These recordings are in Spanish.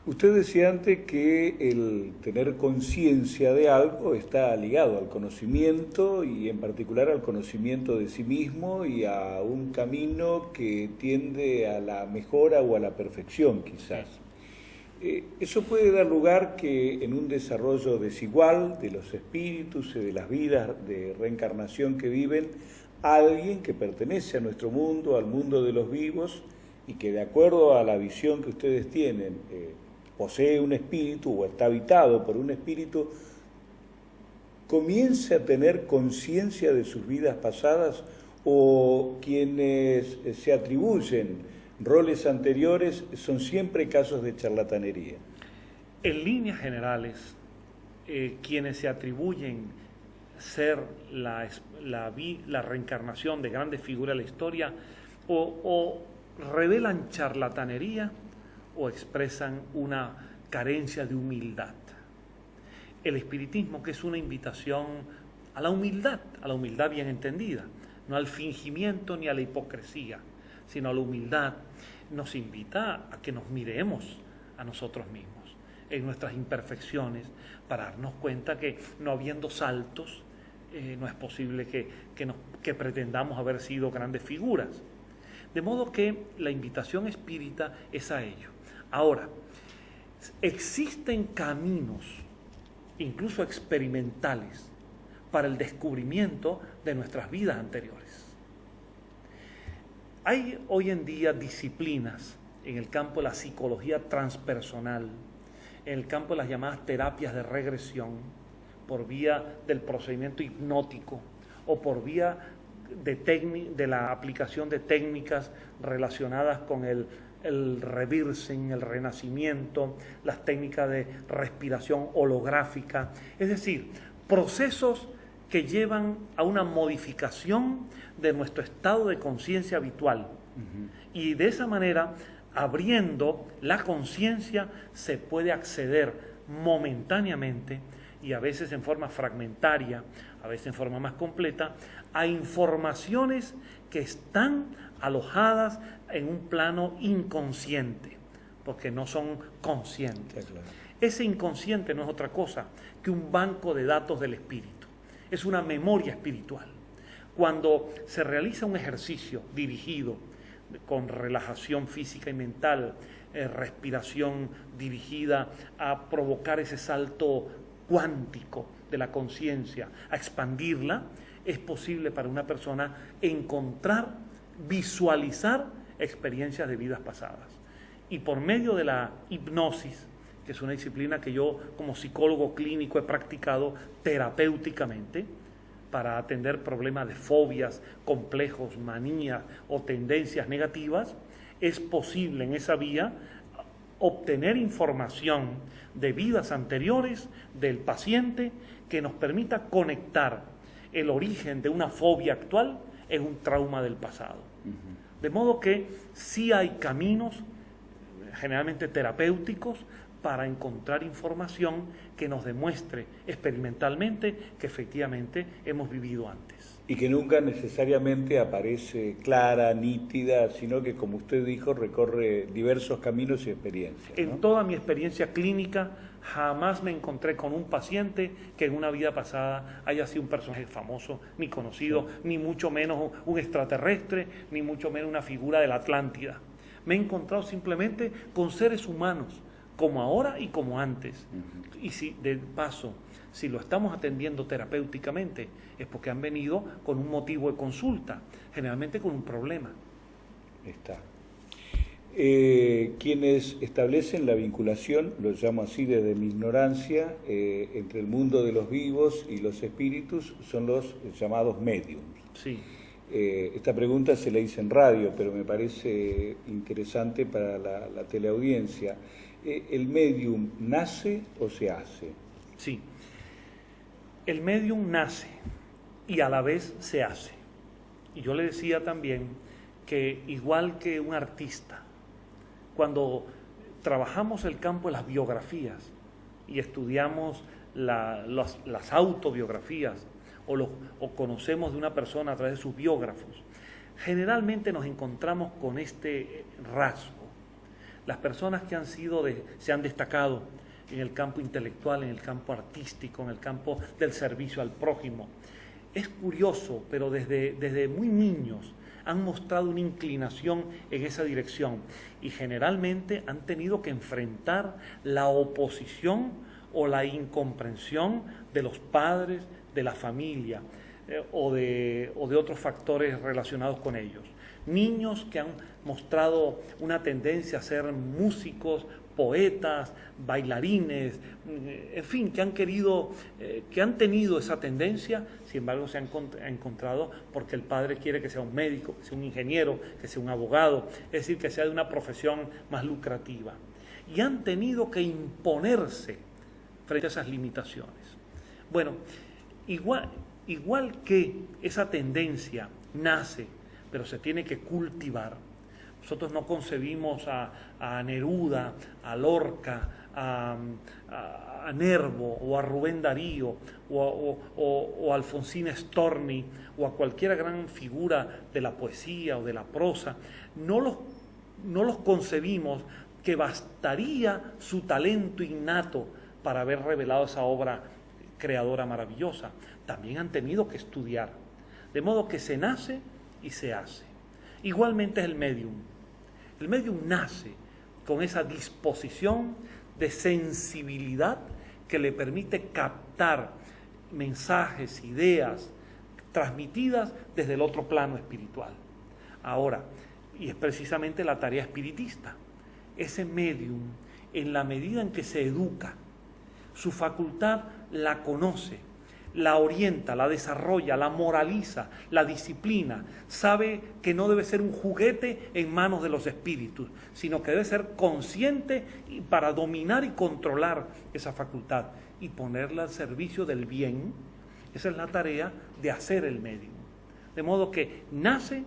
Usted decía antes que el tener conciencia de algo está ligado al conocimiento y en particular al conocimiento de sí mismo y a un camino que tiende a la mejora o a la perfección quizás. Eso puede dar lugar que en un desarrollo desigual de los espíritus y de las vidas de reencarnación que viven, alguien que pertenece a nuestro mundo, al mundo de los vivos, y que de acuerdo a la visión que ustedes tienen, posee un espíritu o está habitado por un espíritu, comience a tener conciencia de sus vidas pasadas, o quienes se atribuyen roles anteriores son siempre casos de charlatanería. En líneas generales, quienes se atribuyen ser la reencarnación de grandes figuras de la historia o revelan charlatanería o expresan una carencia de humildad. El espiritismo, que es una invitación a la humildad bien entendida, no al fingimiento ni a la hipocresía, sino a la humildad, nos invita a que nos miremos a nosotros mismos en nuestras imperfecciones para darnos cuenta que no habiendo saltos, no es posible que pretendamos haber sido grandes figuras. De modo que la invitación espírita es a ello. Ahora, existen caminos, incluso experimentales, para el descubrimiento de nuestras vidas anteriores. Hay hoy en día disciplinas en el campo de la psicología transpersonal, en el campo de las llamadas terapias de regresión, por vía del procedimiento hipnótico o por vía de la aplicación de técnicas relacionadas con el reversing, el renacimiento, las técnicas de respiración holográfica, es decir, procesos que llevan a una modificación de nuestro estado de conciencia habitual. Y de esa manera, abriendo la conciencia, se puede acceder momentáneamente y a veces en forma fragmentaria, a veces en forma más completa, a informaciones que están alojadas en un plano inconsciente, porque no son conscientes. Claro. Ese inconsciente no es otra cosa que un banco de datos del espíritu, es una memoria espiritual. Cuando se realiza un ejercicio dirigido con relajación física y mental, respiración dirigida a provocar ese salto cuántico de la conciencia, a expandirla, es posible para una persona encontrar, visualizar experiencias de vidas pasadas. Y por medio de la hipnosis, que es una disciplina que yo como psicólogo clínico he practicado terapéuticamente para atender problemas de fobias, complejos, manías o tendencias negativas, es posible en esa vía obtener información de vidas anteriores del paciente que nos permita conectar el origen de una fobia actual en un trauma del pasado. De modo que sí hay caminos, generalmente terapéuticos, para encontrar información que nos demuestre experimentalmente que efectivamente hemos vivido antes. Y que nunca necesariamente aparece clara, nítida, sino que, como usted dijo, recorre diversos caminos y experiencias, ¿no? En toda mi experiencia clínica, jamás me encontré con un paciente que en una vida pasada haya sido un personaje famoso, ni conocido, ni mucho menos un extraterrestre, ni mucho menos una figura de la Atlántida. Me he encontrado simplemente con seres humanos, como ahora y como antes. Y si de paso, si lo estamos atendiendo terapéuticamente, es porque han venido con un motivo de consulta, generalmente con un problema. Está. Quienes establecen la vinculación, lo llamo así desde mi ignorancia, entre el mundo de los vivos y los espíritus, son los llamados médiums. Sí. Esta pregunta se la hice en radio, pero me parece interesante para la teleaudiencia. ¿El médium nace o se hace? Sí. El médium nace y a la vez se hace. Y yo le decía también que igual que un artista, cuando trabajamos el campo de las biografías y estudiamos las autobiografías o conocemos de una persona a través de sus biógrafos, generalmente nos encontramos con este rasgo las personas que se han destacado en el campo intelectual, en el campo artístico, en el campo del servicio al prójimo. Es curioso, pero desde muy niños han mostrado una inclinación en esa dirección y generalmente han tenido que enfrentar la oposición o la incomprensión de los padres, de la familia o de otros factores relacionados con ellos. Niños que han mostrado una tendencia a ser músicos, poetas, bailarines, en fin, que han tenido esa tendencia, sin embargo se han encontrado porque el padre quiere que sea un médico, que sea un ingeniero, que sea un abogado, es decir, que sea de una profesión más lucrativa. Y han tenido que imponerse frente a esas limitaciones. Bueno, igual que esa tendencia nace, pero se tiene que cultivar. Nosotros no concebimos a Neruda, a Lorca, a Nervo o a Rubén Darío o a Alfonsín Storni o a cualquier gran figura de la poesía o de la prosa. No los concebimos que bastaría su talento innato para haber revelado esa obra creadora maravillosa. También han tenido que estudiar. De modo que se nace y se hace. Igualmente es el medium. El medium nace con esa disposición de sensibilidad que le permite captar mensajes, ideas transmitidas desde el otro plano espiritual. Ahora, y es precisamente la tarea espiritista, ese medium, en la medida en que se educa, su facultad la conoce, la orienta, la desarrolla, la moraliza, la disciplina, sabe que no debe ser un juguete en manos de los espíritus, sino que debe ser consciente para dominar y controlar esa facultad y ponerla al servicio del bien. Esa es la tarea de hacer el medium. De modo que nace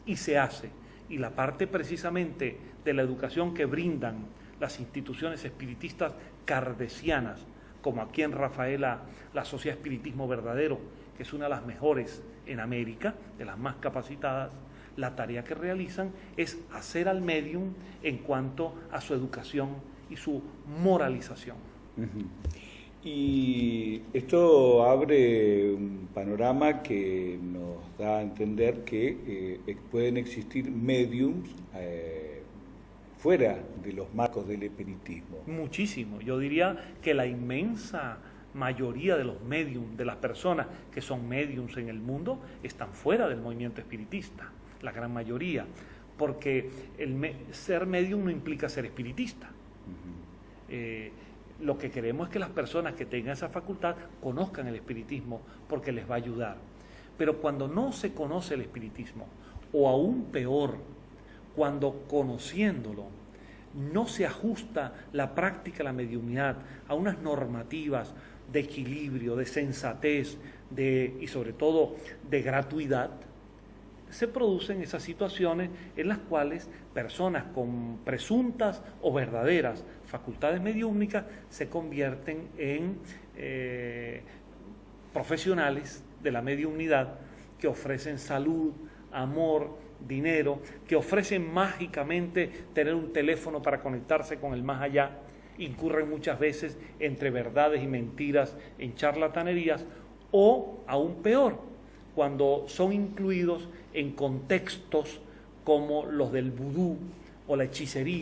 y se hace. Y la parte precisamente de la educación que brindan las instituciones espiritistas cardesianas, como aquí en Rafaela, la Sociedad Espiritismo Verdadero, que es una de las mejores en América, de las más capacitadas, la tarea que realizan es hacer al medium en cuanto a su educación y su moralización. Y esto abre un panorama que nos da a entender que pueden existir mediums fuera de los marcos del espiritismo. Muchísimo. Yo diría que la inmensa mayoría de los mediums, de las personas que son mediums en el mundo, están fuera del movimiento espiritista, la gran mayoría, porque ser medium no implica ser espiritista. Lo que queremos es que las personas que tengan esa facultad conozcan el espiritismo porque les va a ayudar. Pero cuando no se conoce el espiritismo, o aún peor, cuando conociéndolo no se ajusta la práctica de la mediunidad a unas normativas de equilibrio, de sensatez y sobre todo de gratuidad, se producen esas situaciones en las cuales personas con presuntas o verdaderas facultades mediúmnicas se convierten en profesionales de la mediunidad que ofrecen salud, amor, dinero, que ofrecen mágicamente tener un teléfono para conectarse con el más allá, incurren muchas veces entre verdades y mentiras en charlatanerías, o aún peor, cuando son incluidos en contextos como los del vudú o la hechicería.